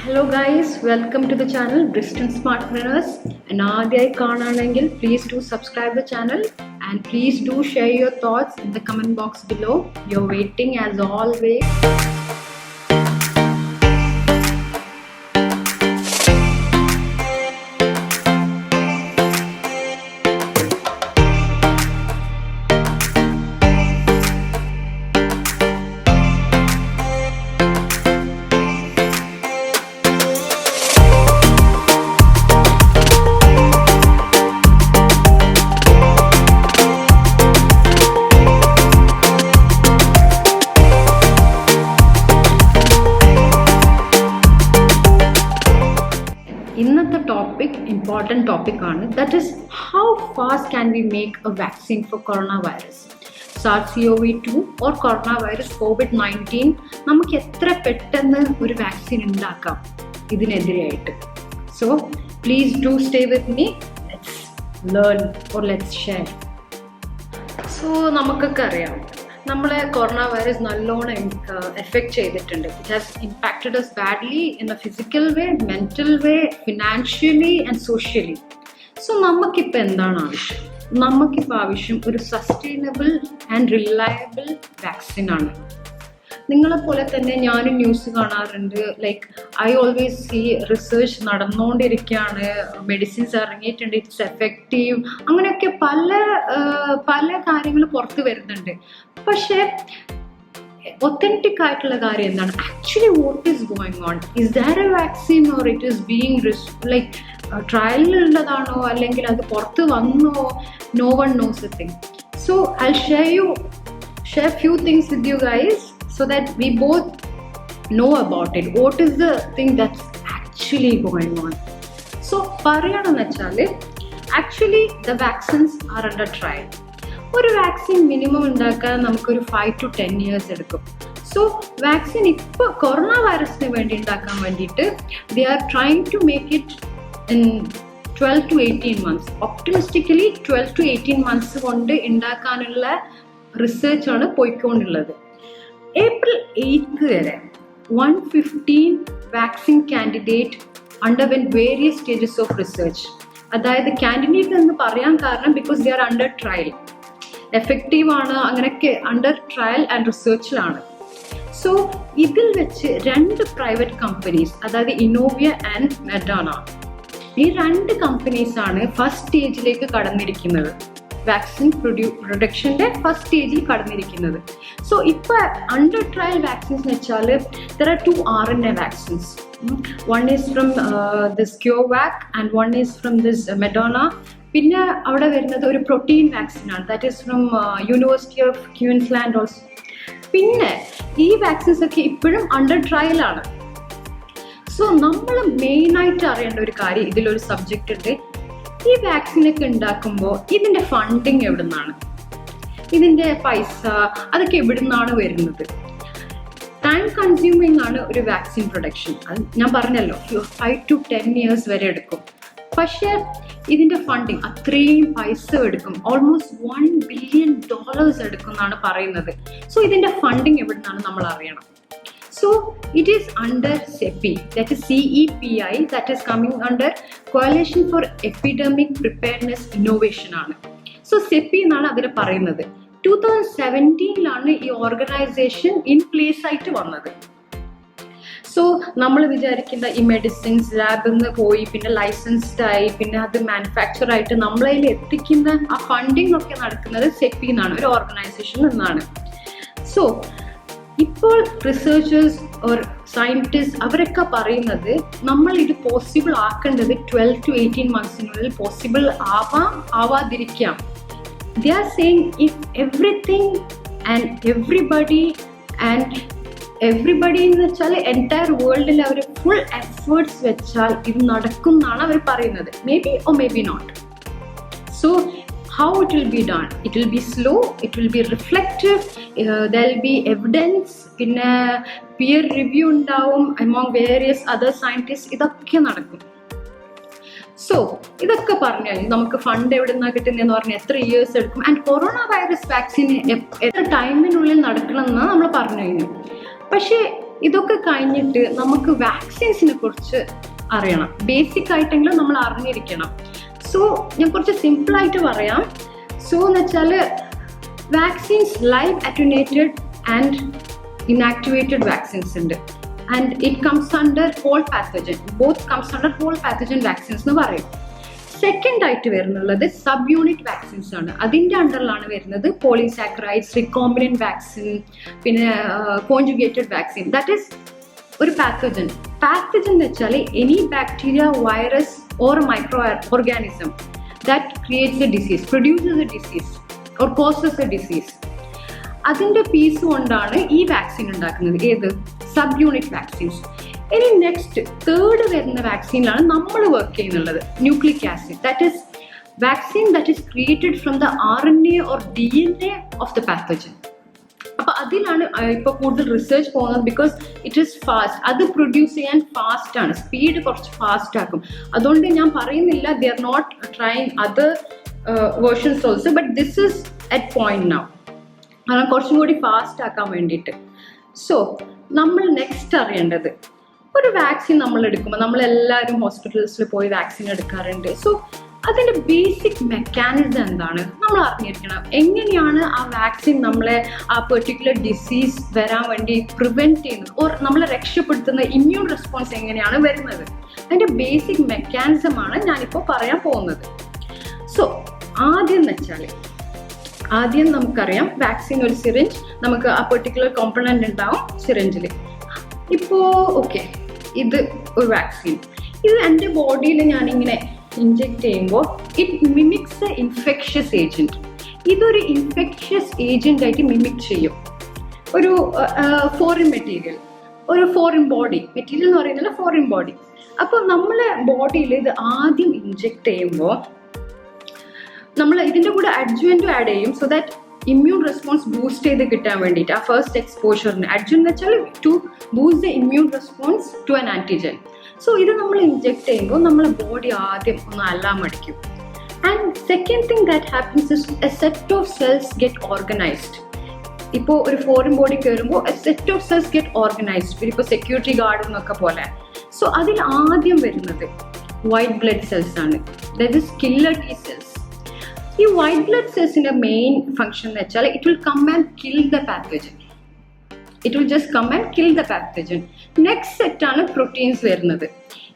Hello guys, welcome to the channel Bristol Smartpreneurs. And ആദ്യമായി കാണുകയാണെങ്കിൽ please do subscribe the channel and please do share your thoughts in the comment box below. You're waiting as always. ഇന്നത്തെ topic important ടോപ്പിക്കാണ്. That is how fast can we make a vaccine for corona virus SARS-CoV-2 or corona virus COVID-19. നമുക്ക് എത്ര പെട്ടെന്ന് ഒരു vaccine ഉണ്ടാക്കാം ഇതിനെതിരെയായിട്ട്. So please do stay with me. Let's learn or let's share. So നമുക്കൊക്കെ അറിയാം, നമ്മളെ കൊറോണ വൈറസ് നല്ലോണം എഫക്റ്റ് ചെയ്തിട്ടുണ്ട്. It has impacted us badly in a physical way, mental way, financially and socially. So നമുക്കിപ്പോൾ എന്താണ് ആവശ്യം? നമുക്കിപ്പോൾ ആവശ്യം ഒരു സസ്റ്റൈനബിൾ ആൻഡ് റിലയബിൾ വാക്സിൻ ആണ്. നിങ്ങളെപ്പോലെ തന്നെ ഞാനും ന്യൂസ് കാണാറുണ്ട്. Like I always see research നടന്നുകൊണ്ടിരിക്കുകയാണ്, മെഡിസിൻസ് ഇറങ്ങിയിട്ടുണ്ട്, ഇറ്റ്സ് എഫക്റ്റീവ്, അങ്ങനെയൊക്കെ പല കാര്യങ്ങൾ പുറത്ത് വരുന്നുണ്ട്. പക്ഷേ ഒത്തൻറ്റിക് ആയിട്ടുള്ള കാര്യം എന്താണ്? Actually what is going on? Is there a vaccine or it is being like ട്രയലിലുള്ളതാണോ അല്ലെങ്കിൽ അത് പുറത്ത് വന്നോ? No one knows a thing. So I share few things with you guys so that we both know about it. What is the thing that's actually going on? So പറയാണെന്ന് വെച്ചാൽ actually the vaccines are under trial. ഒരു vaccine minimum ഉണ്ടാക്കാൻ നമുക്കൊരു 5 to 10 years എടുക്കും. So vaccine ഇപ്പോൾ corona വൈറസിന് വേണ്ടി ഉണ്ടാക്കാൻ വേണ്ടിയിട്ട് they are trying to make it in 12 to 18 months. Optimistically 12 to 18 months കൊണ്ട് ഉണ്ടാക്കാനുള്ള റിസർച്ചാണ് പോയിക്കൊണ്ടുള്ളത്. April 8th വരെ 115 vaccine candidate underwent various stages of research. അതായത് കാൻഡിഡേറ്റ് എന്ന് പറയാൻ കാരണം because they are under trial, effective ആണ്, അങ്ങനെയൊക്കെ അണ്ടർ ട്രയൽ ആൻഡ് റിസർച്ചിലാണ്. സോ ഇതിൽ വെച്ച് 2 പ്രൈവറ്റ് കമ്പനീസ്, അതായത് ഇന്നോവിയ ആൻഡ് മെഡോണ, ഈ 2 കമ്പനീസാണ് ഫസ്റ്റ് സ്റ്റേജിലേക്ക് കടന്നിരിക്കുന്നത്. വാക്സിൻ പ്രൊഡക്ഷൻ്റെ ഫസ്റ്റ് സ്റ്റേജിൽ കടന്നിരിക്കുന്നത്. സോ ഇപ്പോൾ അണ്ടർ ട്രയൽ വാക്സിൻസ് എന്ന് വെച്ചാൽ there are 2 RNA vaccines. One is from this ക്യൂവാക് and one is from this Moderna. പിന്നെ അവിടെ വരുന്നത് ഒരു പ്രോട്ടീൻ വാക്സിനാണ്, that is from university of Queensland also. പിന്നെ ഈ വാക്സിൻസ് ഒക്കെ ഇപ്പോഴും അണ്ടർ ട്രയലാണ്. സോ നമ്മൾ മെയിനായിട്ട് അറിയേണ്ട ഒരു കാര്യം, ഇതിലൊരു സബ്ജക്റ്റ് ഉണ്ട്. ഈ വാക്സിനൊക്കെ ഉണ്ടാക്കുമ്പോൾ ഇതിൻ്റെ ഫണ്ടിങ് എവിടെ നിന്നാണ്? ഇതിൻ്റെ പൈസ അതൊക്കെ എവിടെ നിന്നാണ് വരുന്നത്? ടൈം കൺസ്യൂമിങ് ആണ് ഒരു വാക്സിൻ പ്രൊഡക്ഷൻ. അത് ഞാൻ പറഞ്ഞല്ലോ 5 to 10 years വരെ എടുക്കും. പക്ഷേ ഇതിൻ്റെ ഫണ്ടിങ് അത്രയും പൈസ എടുക്കും. ഓൾമോസ്റ്റ് $1 billion എടുക്കും എന്നാണ് പറയുന്നത്. സോ ഇതിൻ്റെ ഫണ്ടിങ് എവിടെ നിന്നാണ് നമ്മൾ അറിയണം. So it is under CEPI, that is CEPI, that is coming under Coalition for Epidemic Preparedness Innovation ആണ്. സോ CEPI എന്നാണ് അതിൽ പറയുന്നത്. 2017 ഈ ഓർഗനൈസേഷൻ ഇൻ പ്ലേസ് ആയിട്ട് വന്നത്. സോ നമ്മൾ വിചാരിക്കുന്ന ഈ മെഡിസിൻസ് ലാബിൽ നിന്ന് പോയി പിന്നെ ലൈസൻസ്ഡ് ആയി പിന്നെ അത് മാനുഫാക്ചർ ആയിട്ട് നമ്മളതിൽ എത്തിക്കുന്ന ആ ഫണ്ടിങ് ഒക്കെ നടക്കുന്നത് CEPI എന്നാണ്, ഒരു ഓർഗനൈസേഷൻ എന്നാണ്. സോ ഇപ്പോൾ റിസർച്ചേഴ്സ് ഓർ സയൻറ്റിസ്റ്റ് അവരൊക്കെ പറയുന്നത് നമ്മൾ ഇത് പോസിബിൾ ആക്കേണ്ടത് 12 to 18 months പോസിബിൾ ആവാതിരിക്കാം. They are saying if everything and everybody എന്ന് വെച്ചാൽ എൻറ്റയർ വേൾഡിൽ അവർ ഫുൾ എഫേർട്സ് വെച്ചാൽ ഇത് നടക്കും എന്നാണ് അവർ പറയുന്നത്. Maybe or maybe not. So how it will be done? It will be slow, it will be reflective, there will be evidence, പിന്നെ peer review ഉണ്ടാവും among various other scientists. ഇതൊക്കെ നടക്കും. സോ ഇതൊക്കെ പറഞ്ഞു കഴിഞ്ഞാൽ നമുക്ക് fund എവിടെ നിന്നാണ് കിട്ടുന്നതെന്ന് പറഞ്ഞാൽ എത്ര ഇയേഴ്സ് എടുക്കും, ആൻഡ് കൊറോണ വൈറസ് വാക്സിൻ എത്ര ടൈമിനുള്ളിൽ നടക്കണം എന്നാണ് നമ്മൾ പറഞ്ഞു കഴിഞ്ഞു. പക്ഷേ ഇതൊക്കെ കഴിഞ്ഞിട്ട് നമുക്ക് വാക്സിൻസിനെ കുറിച്ച് അറിയണം. ബേസിക് ആയിട്ടെങ്കിലും നമ്മൾ അറിഞ്ഞിരിക്കണം. സോ ഞാൻ കുറച്ച് സിമ്പിളായിട്ട് പറയാം. സോ എന്ന് വെച്ചാൽ vaccines live attenuated and inactivated vaccines ഉണ്ട്. And it comes under whole pathogen. Both comes under whole pathogen vaccines എന്ന് പറയും. സെക്കൻഡ് ആയിട്ട് വരുന്നുള്ളത് സബ് യൂണിറ്റ് വാക്സിൻസ് ആണ്. അതിൻ്റെ അണ്ടറിലാണ് വരുന്നത് പോളിസാക്കറൈഡ്സ്, റിക്കോംബിനന്റ് വാക്സിൻ, പിന്നെ കോൺജുഗേറ്റഡ് വാക്സിൻ. ദാറ്റ് ഈസ് ഒരു പാത്തജൻ. പാത്തജൻ എന്ന് വെച്ചാൽ any bacteria, virus or microorganism that creates a disease, produces a disease or causes a disease. അതിൻ്റെ പീസ് കൊണ്ടാണ് ഈ വാക്സിൻ ഉണ്ടാക്കുന്നത്. ഏത്? Subunit vaccines. ഇനി നെക്സ്റ്റ് തേർഡ് വരുന്ന വാക്സിനിലാണ് നമ്മൾ വർക്ക് ചെയ്യുന്നുള്ളത്, nucleic acid. That is vaccine that is created from the RNA or DNA of the pathogen. അപ്പൊ അതിലാണ് ഇപ്പൊ കൂടുതൽ റിസർച്ച് പോകുന്നത്. Because it is fast. അത് പ്രൊഡ്യൂസ് ചെയ്യാൻ ഫാസ്റ്റ് ആണ്, സ്പീഡ് കുറച്ച് ഫാസ്റ്റ് ആക്കും. അതുകൊണ്ട് ഞാൻ പറയുന്നില്ല they are not trying other versions also, but this is at point now. കാരണം കുറച്ചും കൂടി ഫാസ്റ്റ് ആക്കാൻ വേണ്ടിയിട്ട്. സോ നമ്മൾ നെക്സ്റ്റ് അറിയേണ്ടത്, ഒരു വാക്സിൻ നമ്മൾ എടുക്കുമ്പോൾ നമ്മളെല്ലാവരും ഹോസ്പിറ്റൽസിൽ പോയി വാക്സിൻ എടുക്കാറുണ്ട്. സോ അതിൻ്റെ ബേസിക് മെക്കാനിസം എന്താണ് നമ്മൾ അറിഞ്ഞിരിക്കണം. എങ്ങനെയാണ് ആ വാക്സിൻ നമ്മളെ ആ പെർട്ടിക്കുലർ ഡിസീസ് വരാൻ വേണ്ടി പ്രിവെൻറ്റ് ചെയ്യുന്നത്, ഓർ നമ്മളെ രക്ഷപ്പെടുത്തുന്ന ഇമ്മ്യൂൺ റെസ്പോൺസ് എങ്ങനെയാണ് വരുന്നത്, അതിൻ്റെ ബേസിക് മെക്കാനിസമാണ് ഞാനിപ്പോൾ പറയാൻ പോകുന്നത്. സോ ആദ്യം എന്ന് വെച്ചാൽ, ആദ്യം നമുക്കറിയാം വാക്സിൻ ഒരു സിറിഞ്ച്, നമുക്ക് ആ പെർട്ടിക്കുലർ കോമ്പണന്റ് ഉണ്ടാവും സിറിഞ്ചിൽ. ഇപ്പോൾ ഓക്കെ, ഇത് ഒരു വാക്സിൻ. ഇത് എൻ്റെ ബോഡിയിൽ ഞാനിങ്ങനെ ഇൻജെക്ട് ചെയ്യുമ്പോൾ it mimics A infectious agent. ഇതൊരു ഇൻഫെക്ഷ്യസ് ഏജൻ്റ് ആയിട്ട് മിമിക് ചെയ്യും ഒരു ഫോറിൻ മെറ്റീരിയൽ, ഒരു ഫോറിൻ ബോഡി. മെറ്റീരിയൽ എന്ന് പറയുന്നില്ല, ഫോറിൻ ബോഡി. അപ്പോൾ നമ്മളെ ബോഡിയിൽ ഇത് ആദ്യം ഇൻജെക്ട് ചെയ്യുമ്പോൾ നമ്മൾ ഇതിൻ്റെ കൂടെ അഡ്ജുവൻറ്റും ആഡ് ചെയ്യും, so that immune response boost ചെയ്ത് കിട്ടാൻ വേണ്ടിയിട്ട് ആ ഫസ്റ്റ് എക്സ്പോഷറിന്. അഡ്ജുവൻ എന്ന് വെച്ചാൽ to boost the immune response to an antigen. So ഇത് നമ്മൾ ഇൻജെക്ട് ചെയ്യുമ്പോൾ നമ്മളെ ബോഡി ആദ്യം ഒന്ന് അലാം അടിക്കും. And second thing that happens is a set of cells get organised. ഇപ്പോൾ ഒരു ഫോറിൻ ബോഡി കയറുമ്പോൾ a set of cells get organised. ഇപ്പോൾ സെക്യൂരിറ്റി ഗാർഡ് എന്നൊക്കെ പോലെ. സോ അതിൽ ആദ്യം വരുന്നത് വൈറ്റ് ബ്ലഡ് സെൽസ് ആണ്, that is killer T cells. ഈ വൈറ്റ് ബ്ലഡ് സെൽസിന്റെ മെയിൻ ഫംഗ്ഷൻ എന്ന് വെച്ചാൽ it will come and kill the pathogen. It will just come and kill the pathogen. Next സെറ്റാണ് പ്രോട്ടീൻസ് വരുന്നത്.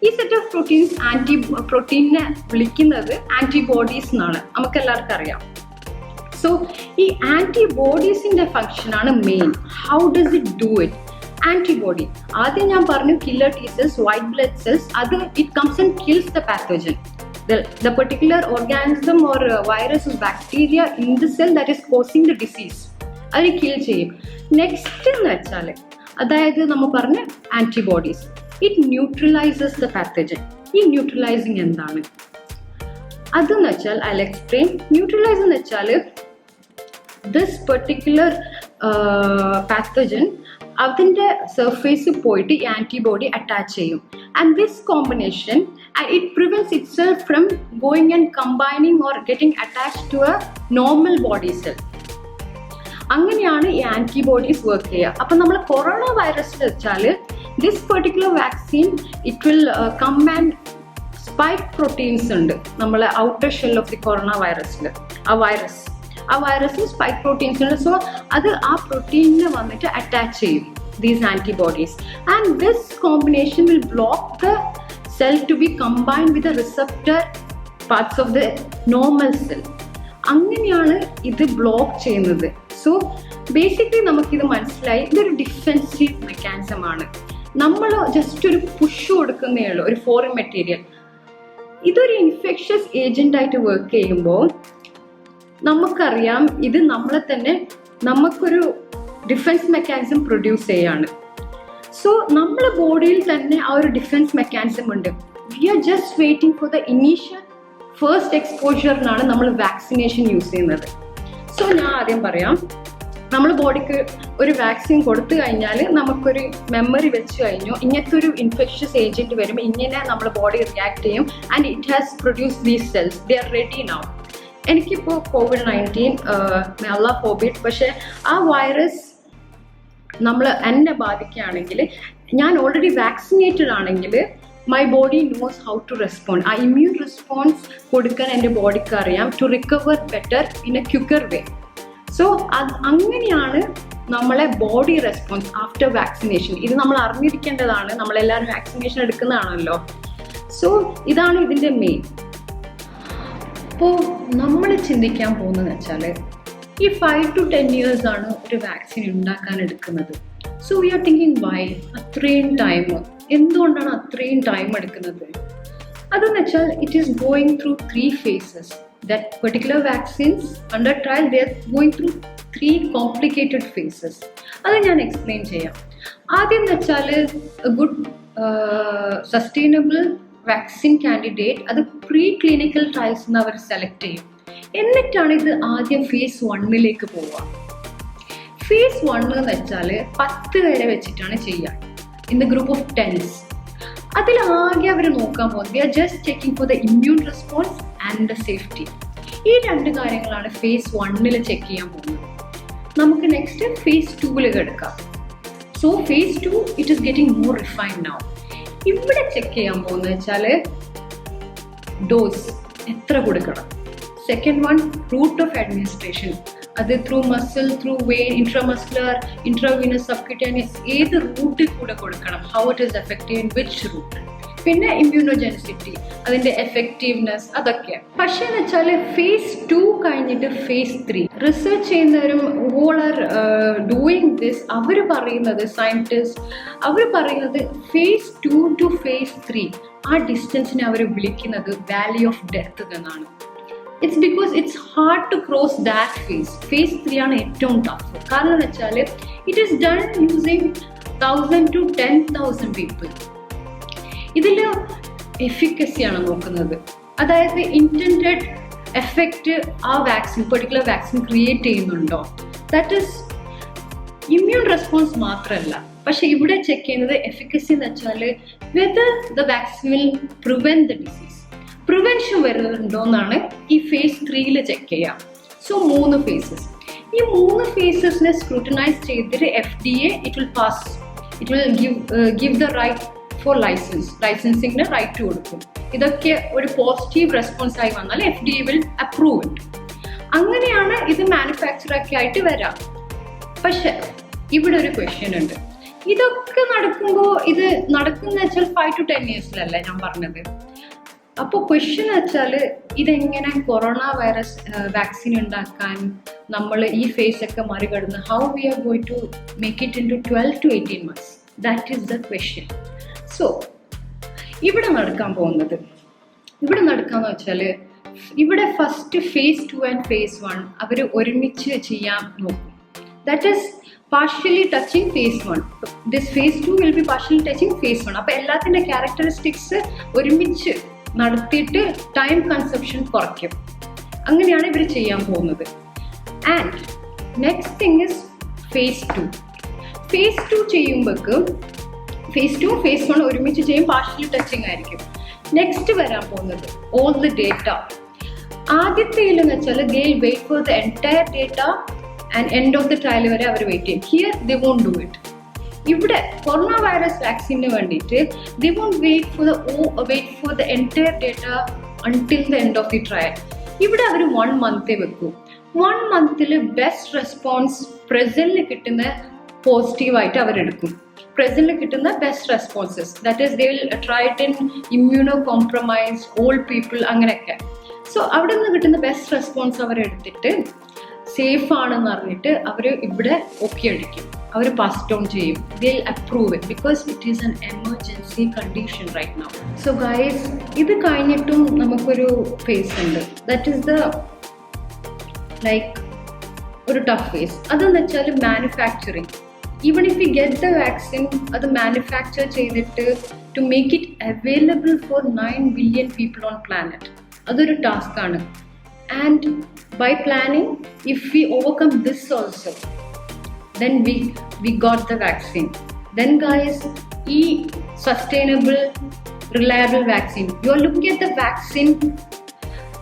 ഈ സെറ്റ് ഓഫ് പ്രോട്ടീൻസ് പ്രോട്ടീനെ വിളിക്കുന്നത് antibodies എന്നാണ്, നമുക്ക് എല്ലാവർക്കും അറിയാം. സോ ഈ ആന്റിബോഡീസിന്റെ ഫംഗ്ഷനാണ് main. How does it do it? Antibody ആദ്യം ഞാൻ പറഞ്ഞു killer T cells, white blood cells, അത് it comes and kills the pathogen. The particular organism or virus or bacteria in the cell that is causing the disease, അത് kill ചെയ്യും. Next എന്ന് വെച്ചാൽ അതായത് നമ്മൾ പറഞ്ഞ antibodies, it neutralises the pathogen. ഈ neutralising എന്താണ് അതെന്ന് വെച്ചാൽ ഐ വിൽ എക്സ്പ്ലെയിൻ. ന്യൂട്രലൈസ് എന്ന് വെച്ചാൽ ദിസ് പെർട്ടിക്കുലർ പാത്തജൻ അതിൻ്റെ സർഫേസിൽ പോയിട്ട് ഈ ആന്റിബോഡി അറ്റാച്ച് ചെയ്യും. And this combination it prevents itself from going and combining or getting attached to a normal body cell. അങ്ങനെയാണ് ഈ ആന്റിബോഡീസ് വർക്ക് ചെയ്യുക. അപ്പം നമ്മൾ കൊറോണ വൈറസ് വെച്ചാൽ this particular vaccine it will come and spike proteins ഉണ്ട് നമ്മളെ outer shell of the corona വൈറസിൽ. ആ വൈറസിൽ സ്പൈക്ക് പ്രോട്ടീൻസ് ഉണ്ട്. സോ അത് ആ പ്രോട്ടീനിനെ വന്നിട്ട് അറ്റാച്ച് ചെയ്യും these antibodies, and this combination will block the cell to be combined with the receptor parts of the normal cell. അങ്ങനെയാണ് ഇത് ബ്ലോക്ക് ചെയ്യുന്നത്. സോ ബേസിക്കലി നമുക്കിത് മനസ്സിലായി, ഇതൊരു ഡിഫെൻസീവ് മെക്കാനിസം ആണ്. നമ്മൾ ജസ്റ്റ് ഒരു പുഷ് കൊടുക്കുന്നേ ഉള്ളൂ, ഒരു ഫോറിൻ മെറ്റീരിയൽ. ഇതൊരു ഇൻഫെക്ഷ്യസ് ഏജന്റ് ആയിട്ട് വർക്ക് ചെയ്യുമ്പോൾ നമുക്കറിയാം ഇത് നമ്മളെ തന്നെ നമുക്കൊരു ഡിഫെൻസ് മെക്കാനിസം പ്രൊഡ്യൂസ് ചെയ്യാണ്. സോ നമ്മുടെ ബോഡിയിൽ തന്നെ ആ ഒരു ഡിഫെൻസ് മെക്കാനിസം ഉണ്ട്. We are just waiting for the initial first എക്സ്പോഷറിനാണ് നമ്മൾ വാക്സിനേഷൻ യൂസ് ചെയ്യുന്നത്. സോ ഞാൻ ആദ്യം പറയാം, നമ്മൾ ബോഡിക്ക് ഒരു വാക്സിൻ കൊടുത്തു കഴിഞ്ഞാൽ നമുക്കൊരു മെമ്മറി വെച്ച് കഴിഞ്ഞു, ഇങ്ങനത്തെ ഒരു ഇൻഫെക്ഷ്യസ് ഏജന്റ് വരുമ്പോൾ ഇങ്ങനെ നമ്മുടെ ബോഡി റിയാക്ട് ചെയ്യും. And it has produce these cells, they are ready now. എനിക്കിപ്പോൾ COVID-19 അല്ലാഹ് ഫോർബിഡ്, പക്ഷേ ആ വൈറസ് എന്നെ ബാധിക്കുകയാണെങ്കിൽ, ഞാൻ ഓൾറെഡി വാക്സിനേറ്റഡ് ആണെങ്കിൽ my body knows how to respond. ആ ഇമ്മ്യൂൺ റെസ്പോൺസ് കൊടുക്കാൻ എൻ്റെ ബോഡിക്ക് അറിയാം, to recover better in a quicker way. So അങ്ങനെയാണ് നമ്മളെ ബോഡി റെസ്പോൺസ് ആഫ്റ്റർ വാക്സിനേഷൻ. ഇത് നമ്മൾ അറിഞ്ഞിരിക്കേണ്ടതാണ്, നമ്മളെല്ലാവരും വാക്സിനേഷൻ എടുക്കുന്നതാണല്ലോ. സോ ഇതാണ് ഇതിൻ്റെ മെയിൻ. അപ്പോൾ നമ്മൾ ചിന്തിക്കാൻ പോകുന്നതെന്ന് വെച്ചാൽ, ഈ 5 to 10 years ആണ് ഒരു വാക്സിൻ ഉണ്ടാക്കാൻ എടുക്കുന്നത്. So we are thinking Y അത്രയും ടൈം, എന്തുകൊണ്ടാണ് അത്രയും ടൈം എടുക്കുന്നത്? അതെന്ന് വെച്ചാൽ it is going through 3 phases. That particular vaccines under trial, they are going through 3 complicated phases. അത് ഞാൻ എക്സ്പ്ലെയിൻ ചെയ്യാം. ആദ്യം എന്ന് വെച്ചാൽ ഗുഡ് സസ്റ്റൈനബിൾ വാക്സിൻ കാൻഡിഡേറ്റ്, അത് പ്രീ ക്ലിനിക്കൽ ട്രയൽസ് എന്ന് അവർ സെലക്ട് ചെയ്യും. എന്നിട്ടാണ് ഇത് ആദ്യം phase 1 പോവുക. phase 1 എന്ന് വെച്ചാൽ 10 പേരെ വെച്ചിട്ടാണ് ചെയ്യുക, in the group of 10s. അതിലാകെ അവർ നോക്കാൻ പോകുന്നത്, they are just checking for the immune response and the safety. ഈ 2 കാര്യങ്ങളാണ് phase 1 ചെക്ക് ചെയ്യാൻ പോകുന്നത്. നമുക്ക് നെക്സ്റ്റ് phase 2 കിടക്കാം. So phase 2 it is getting more refined now. ഇവിടെ ചെക്ക് ചെയ്യാൻ പോകുന്നത് വെച്ചാൽ ഡോസ് എത്ര കൊടുക്കണം. Second one, route of administration, അത് through muscle, through vein, intramuscular, intravenous, subcutaneous, ഏത് റൂട്ടിൽ കൂടെ കൊടുക്കണം, how it is effective in which route. പിന്നെ ഇമ്മ്യൂണോജെനിസിറ്റി, അതിൻ്റെ എഫക്റ്റീവ്നെസ്, അതൊക്കെ. പക്ഷേ എന്ന് വെച്ചാൽ phase 2 കഴിഞ്ഞിട്ട് phase 3 റിസർച്ച് ചെയ്യുന്നവരും ഹോൾ ആർ ഡൂയിങ് ദിസ്, അവർ പറയുന്നത്, സയൻറ്റിസ്റ്റ് അവർ പറയുന്നത് phase 2 to phase 3 ആ ഡിസ്റ്റൻസിനെ അവർ വിളിക്കുന്നത് വാലി ഓഫ് ഡെത്ത് എന്നാണ്. It's because it's hard to cross that phase. Phase 3 ആണ് ഏറ്റവും ടഫ്. കാരണം എന്ന് വെച്ചാൽ it is done using 1000 to 10,000 people. ഇതിൽ എഫിക്കസി ആണ് നോക്കുന്നത്, അതായത് ഇൻറ്റൻഡഡ് എഫക്റ്റ് ആ വാക്സിൻ, പെർട്ടിക്കുലർ വാക്സിൻ ക്രിയേറ്റ് ചെയ്യുന്നുണ്ടോ. ദാറ്റ് ഈസ് ഇമ്മ്യൂൺ റെസ്പോൺസ് മാത്രമല്ല. പക്ഷെ ഇവിടെ ചെക്ക് ചെയ്യുന്നത് എഫിക്കസി എന്ന് വെച്ചാൽ whether the vaccine will prevent the disease, prevention വരുന്നുണ്ടോ എന്നാണ് ഈ phase 3 ചെക്ക് ചെയ്യാം. സോ 3 phases. ഈ 3 phases സ്ക്രൂട്ടനൈസ് ചെയ്തിട്ട് FDA it will pass, it will give the right for ലൈസൻസിങ്ങിന് റൈറ്റ് കൊടുക്കും. ഇതൊക്കെ ഒരു പോസിറ്റീവ് റെസ്പോൺസ് ആയി വന്നാൽ FDA വിൽ അപ്രൂവ് ഇറ്റ്. അങ്ങനെയാണ് ഇത് മാനുഫാക്ചറൊക്കെ ആയിട്ട് വരാം. പക്ഷെ ഇവിടെ ഒരു ക്വസ്റ്റ്യൻ ഉണ്ട്. ഇതൊക്കെ നടക്കുമ്പോൾ, ഇത് നടക്കുന്ന വെച്ചാൽ 5 to 10 years ഞാൻ പറഞ്ഞത്. അപ്പോൾ ക്വസ്റ്റ്യൻ വെച്ചാൽ ഇതെങ്ങനെ കൊറോണ വൈറസ് വാക്സിൻ ഉണ്ടാക്കാൻ നമ്മൾ ഈ ഫേസ് ഒക്കെ മറികടന്ന് how we are going to make it in to 12 to 18 months. That is the question. So ഇവിടെ നടക്കാൻ പോകുന്നത്, ഇവിടെ നടക്കാന്ന് വെച്ചാൽ ഇവിടെ ഫസ്റ്റ് phase 2 and phase 1 അവർ ഒരുമിച്ച് ചെയ്യാൻ നോക്കും. That is partially touching phase 1. This phase 2 will be partially touching phase 1. അപ്പോൾ എല്ലാത്തിൻ്റെ ക്യാരക്ടറിസ്റ്റിക്സ് ഒരുമിച്ച് നടത്തിയിട്ട് ടൈം കൺസപ്ഷൻ കുറയ്ക്കും. അങ്ങനെയാണ് ഇവർ ചെയ്യാൻ പോകുന്നത്. And next thing is phase 2. phase 2 ചെയ്യുമ്പോഴേക്കും phase 2 phase 1 ഒരുമിച്ച് ചെയ്യും, പാർഷ്യലി ടച്ചിങ് ആയിരിക്കും. നെക്സ്റ്റ് വരാൻ പോകുന്നത് ഓൾ ദ ഡേറ്റ. ആദ്യത്തേലെന്ന് വെച്ചാൽ they will wait for the entire data and end of the trial വരെ അവർ വെയിറ്റ് ചെയ്യും. Here they won't do it. ഇവിടെ കൊറോണ വൈറസ് വാക്സിന് വേണ്ടിയിട്ട് they won't wait for the entire data until the end of the trial. ഇവിടെ അവർ 1 month വെക്കൂ. 1 month ബെസ്റ്റ് റെസ്പോൺസ് പ്രസന്റിൽ കിട്ടുന്ന പോസിറ്റീവായിട്ട് അവരെടുക്കും. പ്രസന്റിൽ കിട്ടുന്ന best responses, that is they will try it in immuno compromised old people, അങ്ങനെയൊക്കെ. So അവിടെ നിന്ന് കിട്ടുന്ന ബെസ്റ്റ് റെസ്പോൺസ് അവരെടുത്തിട്ട് സേഫ് ആണെന്ന് അറിഞ്ഞിട്ട് അവർ ഇവിടെ ഓക്കെ അടിക്കും, അവർ പാസ് ഡൗൺ ചെയ്യും. They will approve it because it is an emergency condition right now. So guys, ഇത് കഴിഞ്ഞിട്ടും നമുക്കൊരു ഫേസ് ഉണ്ട്, ദാറ്റ് ഈസ് ദ ലൈക്ക് ഒരു ടഫ് ഫേസ്. അതെന്ന് വെച്ചാൽ manufacturing. Even if you get the vaccine, അത് മാനുഫാക്ചർ ചെയ്തിട്ട് to make it available for 9 billion people on planet, അതൊരു ടാസ്ക്കാണ്. And by planning, if we overcome this also, then we got the vaccine. Then guys, sustainable, reliable vaccine, you are looking at the vaccine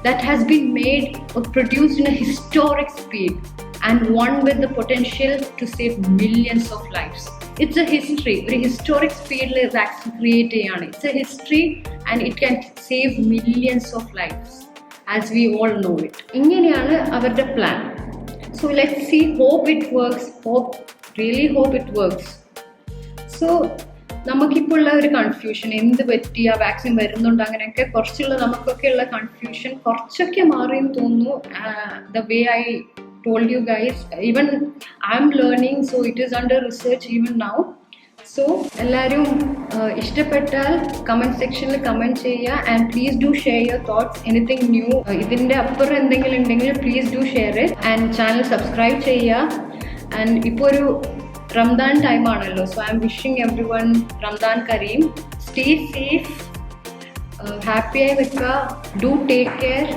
that has been made or produced in a historic speed. and one with the potential to save millions of lives. It's a history, ഒരു historic speed vaccine create ചെയ്യാണ്. It's a history and it can save millions of lives as we all know it. ഇങ്ങനെയാണ് അവരുടെ plan. So let's see, hope it works, really hope it works. So നമുക്കിപ്പോൾ ഉള്ള ഒരു confusion, എന്ത് പറ്റി, ആ vaccine വരുന്നുണ്ട്, അങ്ങനെയൊക്കെ കുറച്ചുള്ള നമുക്കൊക്കെ ഉള്ള കൺഫ്യൂഷൻ കുറച്ചൊക്കെ മാറിയെന്ന് തോന്നുന്നു. The way I told you guys, even I'm learning, so it is under research even now. So എല്ലാവരും ഇഷ്ടപ്പെട്ടാൽ കമൻറ്റ് സെക്ഷനിൽ കമൻറ്റ് ചെയ്യുക, and please do share your thoughts, anything new, ഇതിൻ്റെ അപ്പുറം എന്തെങ്കിലും ഉണ്ടെങ്കിൽ please do share it, and channel subscribe ചെയ്യുക. And ഇപ്പോൾ ഒരു റംദാൻ ടൈം ആണല്ലോ, so I am wishing everyone Ramadan Kareem. Stay safe, ഹാപ്പിയായി നിൽക്കുക, ഡു ടേക്ക് കെയർ.